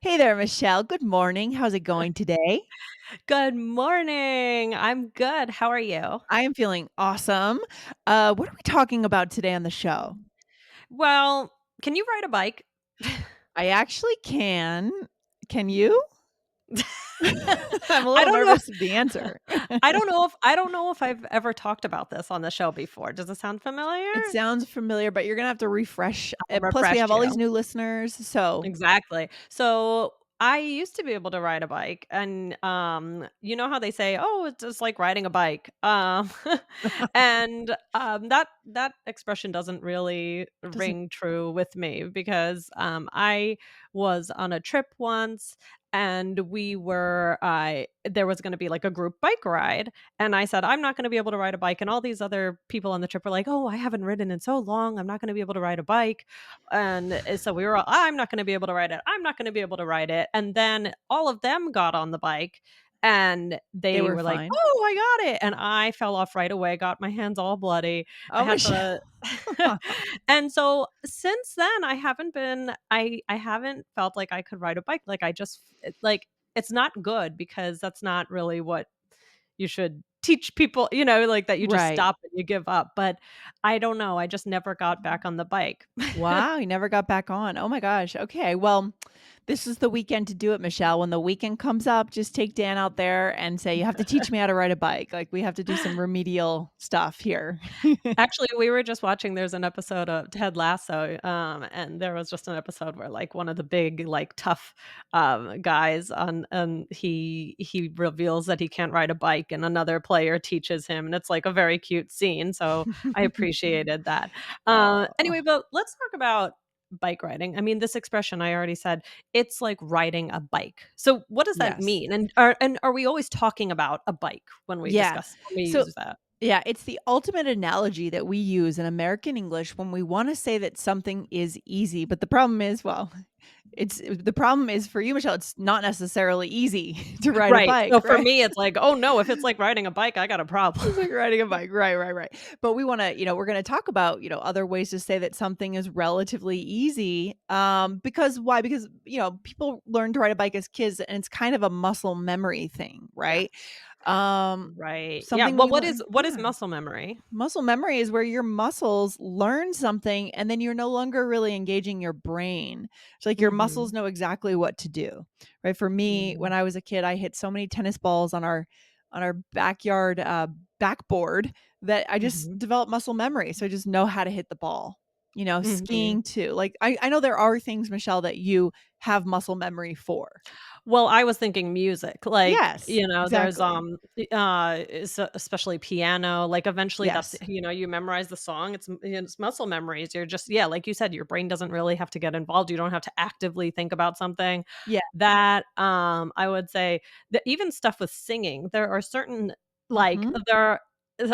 Hey there, Michelle. Good morning. How's it going today? Good morning. I'm good. How are you? I am feeling awesome. What are we talking about today on the show? Well, can you ride a bike? I actually can. Can you? I'm a I little don't know. nervous of the answer. I don't know if I've ever talked about this on the show before. Does it sound It familiar? sounds familiar, but you're gonna have to refresh. I'll Plus, we refresh have all these you. new listeners, so Exactly. So I used to be able to ride a bike and you know how they say, "Oh, it's just like riding a bike." And that expression doesn't really doesn't. ring true with me because I was on a trip once and we were there was going to be like a group bike ride and I said I'm not going to be able to ride a bike and all these other people on the trip were like, "Oh, I haven't ridden in so long. I'm not going to be able to ride a bike." And so we were all, "I'm not gonna be able to ride it. I'm not gonna be able to ride it." And then all of them got on the bike and They they were were like, fine. "Oh, I got it." And I fell off right away, got my hands all bloody. I Oh, had Michelle. to And so since then I haven't felt like I could ride a bike. Like I just like it's not good because that's not really what you should teach people, like that you just Right. stop and you give up. But I don't know. I just never got back on the bike. Wow, you never got back on. Oh my gosh. Okay. Well, this is the weekend to do it, Michelle. When the weekend comes up, just take Dan out there and say, "You have to teach me how to ride a bike." Like, we have to do some remedial stuff here. Actually, we were just watching there's an episode of Ted Lasso, and there was just an episode where, like, one of the big, like, tough, guys he reveals that he can't ride a bike, and another player teaches him, and it's, like, a very cute scene, so I appreciated that. Oh, Anyway, but let's talk about bike riding. I mean, this expression I already said, it's like riding a bike. So what does that yes. mean? And are we always talking about a bike Yeah. when we So use that? yeah, it's the ultimate analogy that we use in American English when we wanna say that something is easy, but the problem is, well, the problem is for you, Michelle, it's not necessarily easy to ride a Right, bike, so for right? me, it's like, "Oh, no, if it's like riding a bike, I got a problem." It's like riding a bike. Right, right, right. But we wanna, we're gonna talk about, other ways to say that something is relatively easy. Because why? Because, people learn to ride a bike as kids and it's kind of a muscle memory thing, Yeah, right? Um, right. Yeah, something well, we what is learn. what is Yeah. muscle memory? Muscle memory is where your muscles learn something and then you're no longer really engaging your brain. It's like your Mhm, muscles know exactly what to do. Right? For me, mhm, when I was a kid, I hit so many tennis balls on our backyard backboard that I just mhm, developed muscle memory. So I just know how to hit the ball. mhm. Skiing too. Like I know there are things, Michelle, that you have muscle memory for. Well, I was thinking music, like, Yes, there's, exactly. especially piano, like, eventually that's Yes. you memorize the song, it's muscle memories, you're just yeah, like you said, your brain doesn't really have to get involved, you don't have to actively think about something. Yeah. That, I would say that even stuff with singing, there are certain like, Hmm. there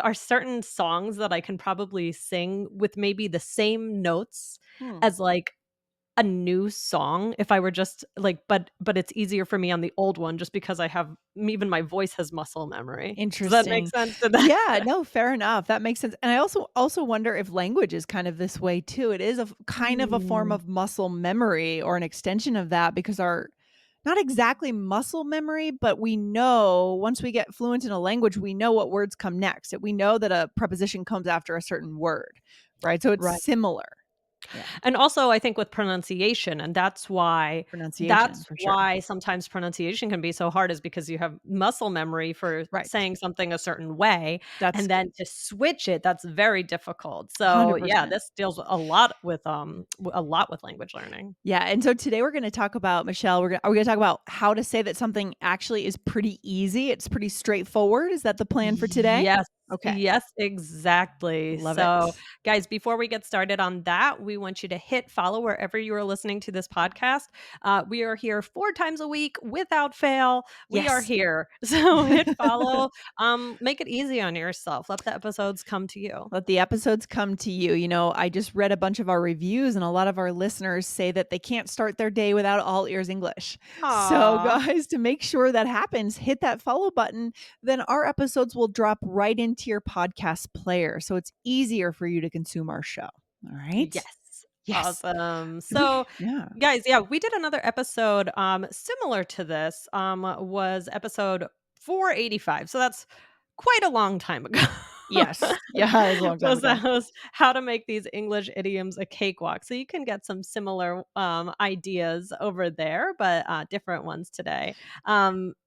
are certain songs that I can probably sing with maybe the same notes Hmm. as, like, a new song if I were just like but it's easier for me on the old one just because I have even my voice has muscle memory. Does that make Interesting. sense? Did that Yeah, no, fair enough. That makes sense. And I also wonder if language is kind of this way too. It is kind of a form Mm, of muscle memory or an extension of that because our not exactly muscle memory, but we know once we get fluent in a language, we know what words come next. That we know that a preposition comes after a certain word, right? So it's right. similar. Yeah, And also, I think with pronunciation, and pronunciation that's for sure. why sometimes pronunciation can be so hard is because you have muscle memory for Right. saying something a certain way, That's and then to switch it, that's very difficult. So, yeah, 100%. this deals a lot with language learning. Yeah, and so today we're gonna talk about, Michelle, are we gonna talk about how to say that something actually is pretty easy? It's pretty straightforward. Is that the plan for today? Yes, Okay. yes, exactly. Love it. So, guys, before we get started on that, we want you to hit follow wherever you are listening to this podcast. We are here 4 times a week without fail. We are Yes. here. So hit follow. Make it easy on yourself. Let the episodes come to you. Let the episodes come to you. I just read a bunch of our reviews, and a lot of our listeners say that they can't start their day without all ears English. So, Aw. guys, to make sure that happens, hit that follow button. Then our episodes will drop right into your podcast player. So it's easier for you to consume our show. All right. Yes. Yes. Awesome. We So, yeah. guys, yeah, we did another episode similar to this. Was episode 485. So that's quite a long time ago. Yes. Yeah, that was a long time Was ago. that was how to make these English idioms a cakewalk. So you can get some similar ideas over there, but different ones today.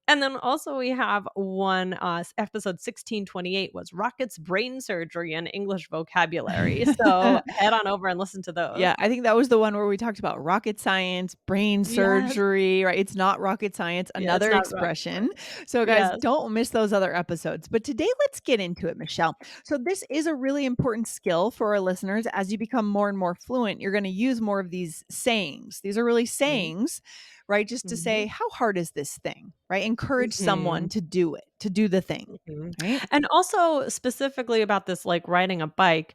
And then also we have one episode 1628 was rockets, brain surgery, and English vocabulary. So head on over and listen to those. Yeah, I think that was the one where we talked about rocket science, brain Yes. surgery, right? It's not rocket science, Yeah, it's another not rocket expression. science. So, guys, Yes. don't miss those other episodes. But today, let's get into it, Michelle. So, this is a really important skill for our listeners. As you become more and more fluent, you're going to use more of these sayings. These are really Mhm, sayings, right? Just to say, mhm, how hard is this thing, right? Encourage mhm. someone to do it, to do the thing, Mhm. right? And also specifically about this, like, riding a bike,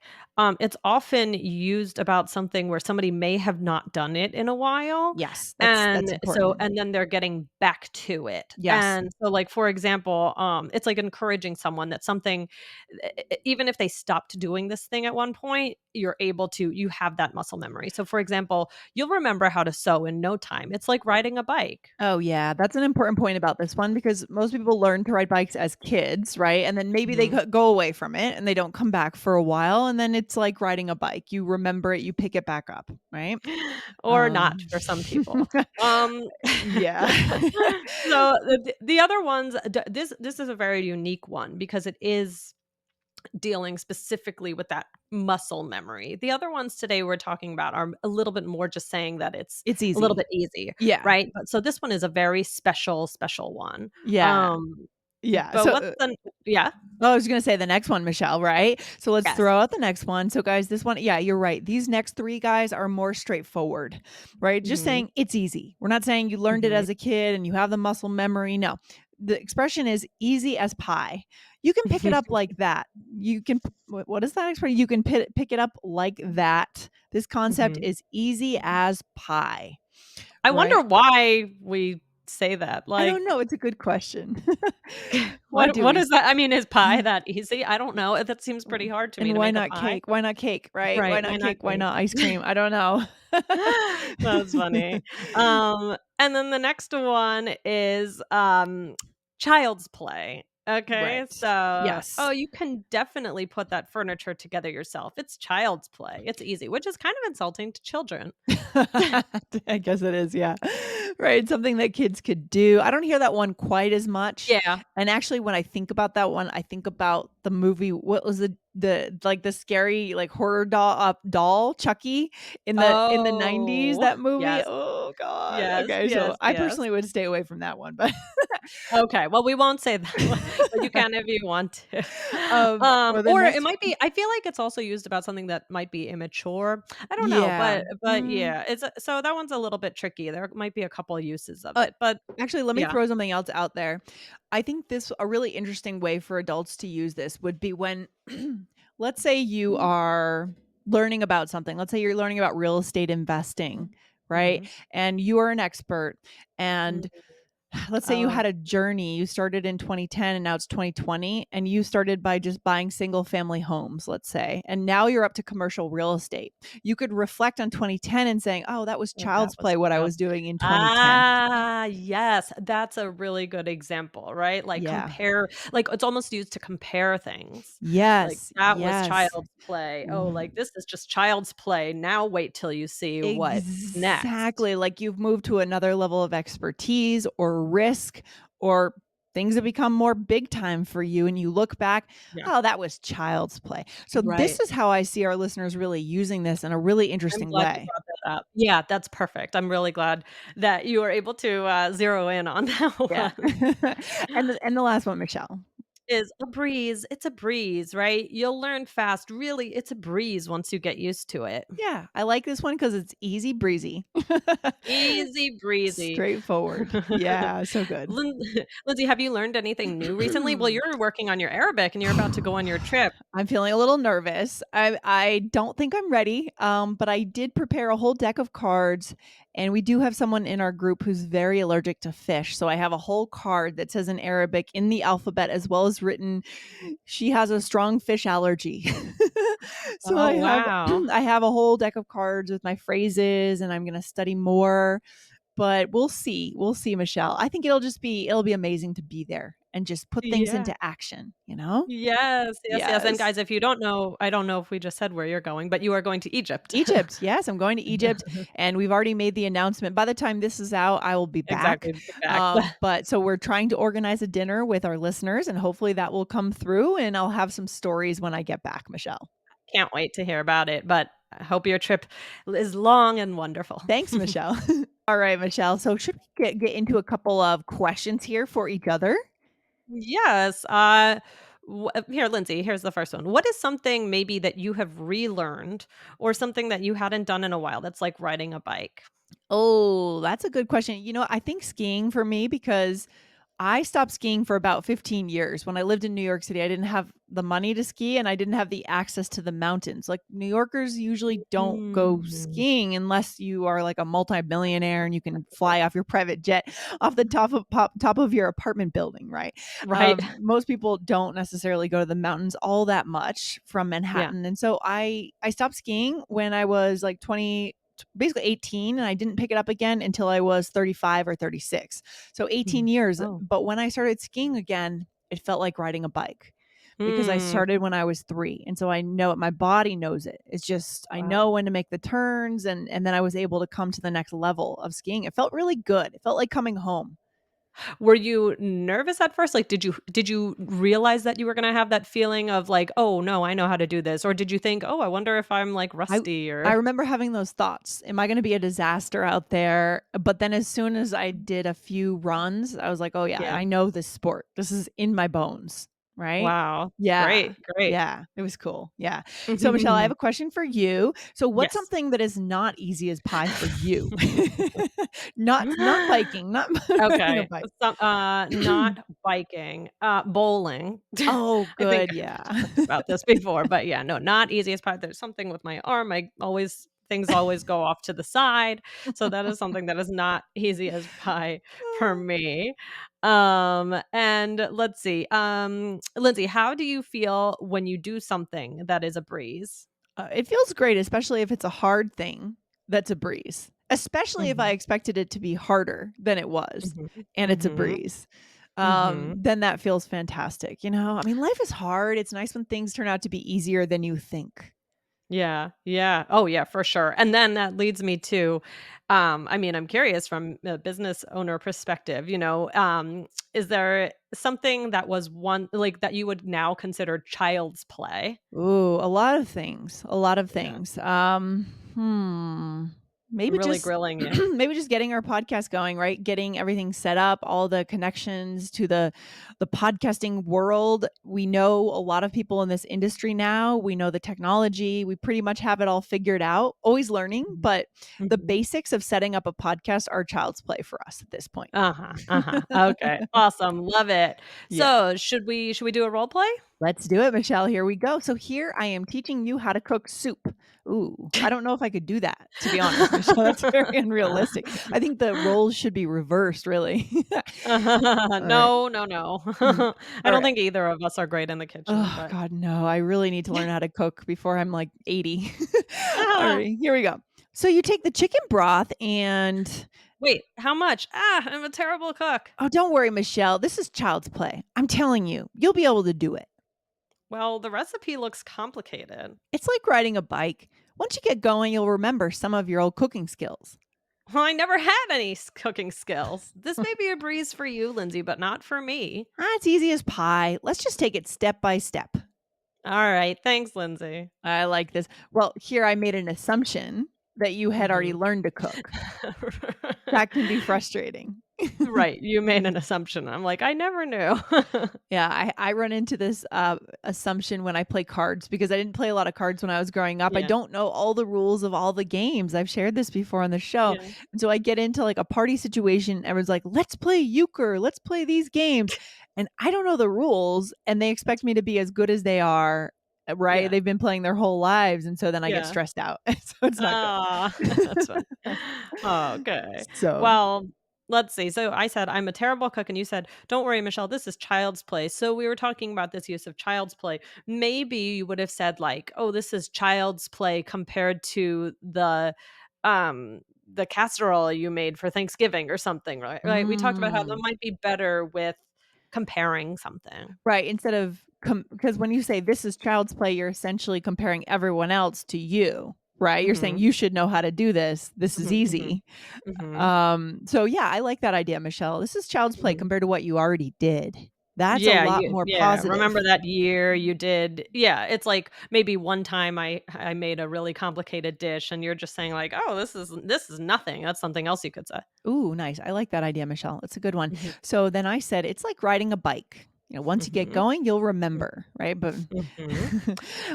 it's often used about something where somebody may have not done it in a while, Yes, that's and so important. and then they're getting back to it, Yes. and so, like, for example, it's like encouraging someone that something even if they stopped doing this thing at one point, you have that muscle memory. So, for example, you'll remember how to sew in no time. It's like riding a bike. Oh, yeah, that's an important point about this one because most people learn to ride bikes as kids, right? And then maybe they Mhm. go away from it and they don't come back for a while, and then it's like riding a bike. You remember it, you pick it back up, right? Or not Um, for some people. Um, yeah. so the other ones, this is a very unique one because it is dealing specifically with that muscle memory. The other ones today we're talking about are a little bit more just saying that it's It's a little easy. bit easy, Yeah. right? But so this one is a very special one. Yeah. Um, Yeah. but what's the yeah? I was gonna say the next one, Michelle, right? So let's Yes. throw out the next one. So guys, this one, yeah, you're right. These next 3 guys are more straightforward, right? Just Mhm, saying it's easy. We're not saying you learned it mhm. as a kid and you have the muscle memory. No. The expression is easy as pie. You can pick it up like that. You can what is that expression? You can pick it up like that. This concept Mhm. is easy as pie, I wonder right? why we say that, I don't like know. It's a good question. Why what do what we is that? I mean, is pie that easy? I don't know. That seems pretty Mm, hard to me and to why make a not pie. cake? Why not cake, right? Why Right, why not not cake? Why cake? not ice cream? I don't know. That's funny. And then the next one is, child's play. Okay, Right. so oh, Yes. you can definitely put that furniture together yourself. It's child's play. It's easy, which is kind of insulting to children. I guess it is, yeah. Right, something that kids could do. I don't hear that one quite as much, Yeah. and actually, when I think about that one, I think about the movie what was the scary, like, horror doll, Chucky, in the '90s, Oh, that movie? yes. Oh god. Yes, Okay, so yes, I yes. personally would stay away from that one, but Okay, well, we won't say that, but you can if you want to. or the Or it next might be I feel like it's also used about something that might be immature. I don't know, yeah. but yeah, so that one's a little bit tricky. There might be a couple uses of Uh, it, but Actually, let me yeah. throw something else out there. I think this a really interesting way for adults to use this would be when let's say you are learning about something. Let's say you're learning about real estate investing, right? Mhm. And you are an expert Mm. and let's say you Oh, had a journey. You started in 2010 and now it's 2020 and you started by just buying single family homes, let's say. And now you're up to commercial real estate. You could reflect on 2010 and saying, "Oh, that was oh, that child's was play what I child was doing in 2010." Ah, yes, that's a really good example, right? Like, Yeah. it's almost used to compare things. Like, Yes, that was yes. child's play. Oh, W like, this is just child's play. Now wait till you see what's next. Exactly, like you've moved to another level of expertise or risk or things have become more big time for you and you look back, Yeah, "Oh, that was child's play." So this right. is how I see our listeners really using this in a really I'm interesting glad you way. brought that up. Yeah, that's perfect. I'm really glad that you were able to, zero in on that Yeah. one. And the last one, Michelle. Is a breeze. It's a breeze, right? You'll learn fast. Really, it's a breeze once you get used to it. Yeah, I like this one because it's easy breezy. Easy breezy. Straightforward. Yeah, so good. Lin Lindsay, have you learned anything new recently? Well, you're working on your Arabic and you're about to go on your trip. I'm feeling a little nervous. I don't think I'm ready, but I did prepare a whole deck of cards, And we do have someone in our group who's very allergic to fish. So I have a whole card that says in Arabic in the alphabet as well as written, she has a strong fish allergy. So Oh, wow. I have a whole deck of cards with my phrases and I'm going to study more, but we'll see. We'll see, Michelle. I think it'll be amazing to be there and just put things Yeah. into action, you know? Yes, yes, yes, and Yes. guys, if you don't know, I don't know if we just said where you're going, but you are going to Egypt. Egypt. Yes, I'm going to Egypt and we've already made the announcement. By the time this is out, I will be back. Exactly, exactly. But so we're trying to organize a dinner with our listeners and hopefully that will come through and I'll have some stories when I get back, Michelle. Can't wait to hear about it, but I hope your trip is long and wonderful. Thanks, Michelle. All right, Michelle. So should we get into a couple of questions here for each other? Yes, here, Lindsay, here's the first one. What is something maybe that you have relearned or something that you hadn't done in a while that's like riding a bike? Oh, that's a good question. I think skiing for me because I stopped skiing for about 15 years. When I lived in New York City, I didn't have the money to ski and I didn't have the access to the mountains. Like New Yorkers usually don't go Mm. skiing unless you are like a multimillionaire and you can fly off your private jet off the top of your apartment building, right? Right. Most people don't necessarily go to the mountains all that much from Yeah. Manhattan. And so I stopped skiing when I was like 20, basically 18, and I didn't pick it up again until I was 35 or 36. So 18 Mhm. years. Oh. But when I started skiing again, it felt like riding a bike because I Mm. started when I was 3. And so I know it, my body knows it. It's just I Wow. know when to make the turns and then I was able to come to the next level of skiing. It felt really good. It felt like coming home. Were you nervous at first? Like, did you realize that you were gonna have that feeling of like, "Oh, no, I know how to do this," or did you think, "Oh, I wonder if I'm, like, I rusty," I or remember having those thoughts. Am I going to be a disaster out there? But then as soon as I did a few runs, I was like, "Oh yeah, Yeah. I know this sport. This is in my bones." Right? Wow. Yeah. Great, great. Yeah, it was cool. Yeah. So Michelle, I have a question for you. So what's Yes. something that is not easy as pie for you? Not biking, not riding a Okay. bike. Not biking, bowling. Oh, I think good. I've Yeah. talked about this before, but yeah, no, not easiest part. There's something with my arm. I always things always go off to the side. So that is something that is not easy as pie for me. And let's see. Lindsay, how do you feel when you do something that is a breeze? It feels great, especially if it's a hard thing that's a breeze, especially if I Mhm. expected it to be harder than it was Mhm. and it's a Mhm. breeze. Mhm. Then that feels fantastic. I mean, life is hard. It's nice when things turn out to be easier than you think. Yeah, yeah. Oh, yeah, for sure. And then that leads me to, I mean, I'm curious from a business owner perspective, is there something that was one like that you would now consider child's play? Ooh, a lot of things, a lot of Yeah, things. Maybe I'm really just grilling you. maybe just getting our podcast going, right? Getting everything set up, all the connections to the podcasting world. We know a lot of people in this industry now. We know the technology. We pretty much have it all figured out. Always learning, Mhm. but the Mhm. basics of setting up a podcast are child's play for us at this point. Uh-huh, uh-huh. Okay, awesome, love it. Yeah. So, should we do a role play? Let's do it, Michelle. Here we go. So here I am teaching you how to cook soup. Ooh, I don't know if I could do that, to be honest, Michelle. That's very unrealistic. I think the roles should be reversed, really. All right. No, no, no. Mm. I All don't right. think either of us are great in the kitchen, Oh but God, no. I really need to learn how to cook before I'm like 80. All right, here we go. So you take the chicken broth and Wait, how much? I'm a terrible cook. oh, don't worry, Michelle. This is child's play. I'm telling you, you'll be able to do it. Well, the recipe looks complicated. It's like riding a bike. Once you get going, you'll remember some of your old cooking skills. Well, I never had any cooking skills. This may be a breeze for you, Lindsay, but not for me. It's easy as pie. Let's just take it step by step. All right. Thanks, Lindsay. I like this. Well, here I made an assumption that you had already Mhm. learned to cook. That can be frustrating. Right. You made an assumption. I'm like, I never knew. Yeah, I run into this assumption when I play cards because I didn't play a lot of cards when I was growing up. I Yeah. don't know all the rules of all the games. I've shared this before on the show. Yeah. And so I get into like a party situation. Everyone's like, let's play euchre, let's play these games. And I don't know the rules. And they expect me to be as good as they are. right? Yeah. They've been playing their whole lives, and so then I get Yeah. stressed out, so it's not good. Ah, that's funny. Oh, okay. So Well, let's see. So I said, "I'm a terrible cook," and you said, "Don't worry, Michelle, this is child's play." So we were talking about this use of child's play. Maybe you would have said like, "Oh, this is child's play compared to the casserole you made for Thanksgiving," or something, right? We talked about how that mm. might be better with comparing something. Right, instead of because when you say this is child's play, you're essentially comparing everyone else to you, right? You're saying Mhm. you should know how to do this. This is Mhm, mhm. easy. Mhm. So yeah, I like that idea, Michelle. This is child's play Mhm. compared to what you already did. That's a Yeah, lot you more yeah, positive. remember that year you did yeah, it's like maybe one time I made a really complicated dish and you're just saying like, "Oh, this is nothing." That's something else you could say. Ooh, nice. I like that idea, Michelle. It's a good one. Mhm, So then I said it's like riding a bike. Once you get mhm, going, you'll mm, remember, right? But mhm.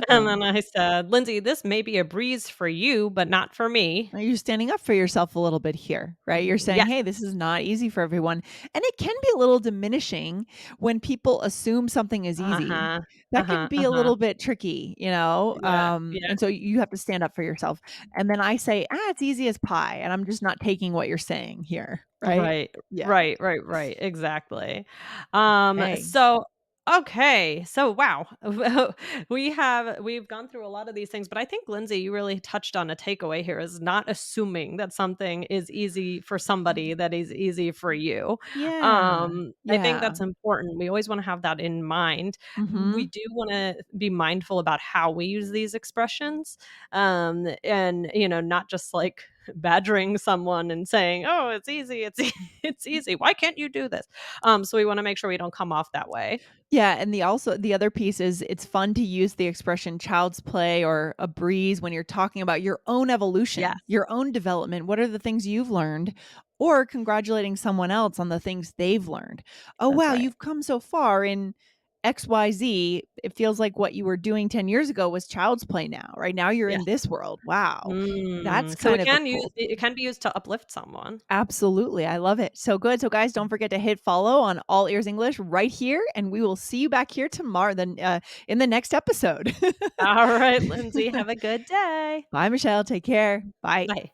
And then um, I said, "Lindsay, this may be a breeze for you, but not for me." you're standing up for yourself a little bit here, right? You're saying, Yes. hey, this is not easy for everyone. And it can be a little diminishing when people assume something is easy. Uh-huh. That can Uh-huh, be a uh-huh. little bit tricky, you know? Yeah, yeah. And so you have to stand up for yourself. And then I say, it's easy as pie. And I'm just not taking what you're saying here, right? Right, Yeah. right, exactly. Hey. So okay, so wow, we've gone through a lot of these things, but I think Lindsay, you really touched on a takeaway here is not assuming that something is easy for somebody that is easy for you. Yeah. I think Yeah. that's important. We always want to have that in mind. We Mhm. do want to be mindful about how we use these expressions, and not just like badgering someone and saying, "Oh, it's easy, it's it's easy. Why can't you do this?" So we wanna make sure we don't come off that way. Yeah, and the other piece is it's fun to use the expression child's play or a breeze when you're talking about your own evolution, Yes, your own development. What are the things you've learned? Or congratulating someone else on the things they've learned. Oh, that's wow, right. you've come so far in XYZ. It feels like what you were doing 10 years ago was child's play now. Right now you're in Yes. this world. Wow. That's So kind of a cool it can be used to uplift someone. Absolutely. I love it. So good. So, guys, don't forget to hit follow on All Ears English right here. And we will see you back here tomorrow, then in the next episode. All right, Lindsay, have a good day. Bye, Michelle. Take care. Bye. Bye.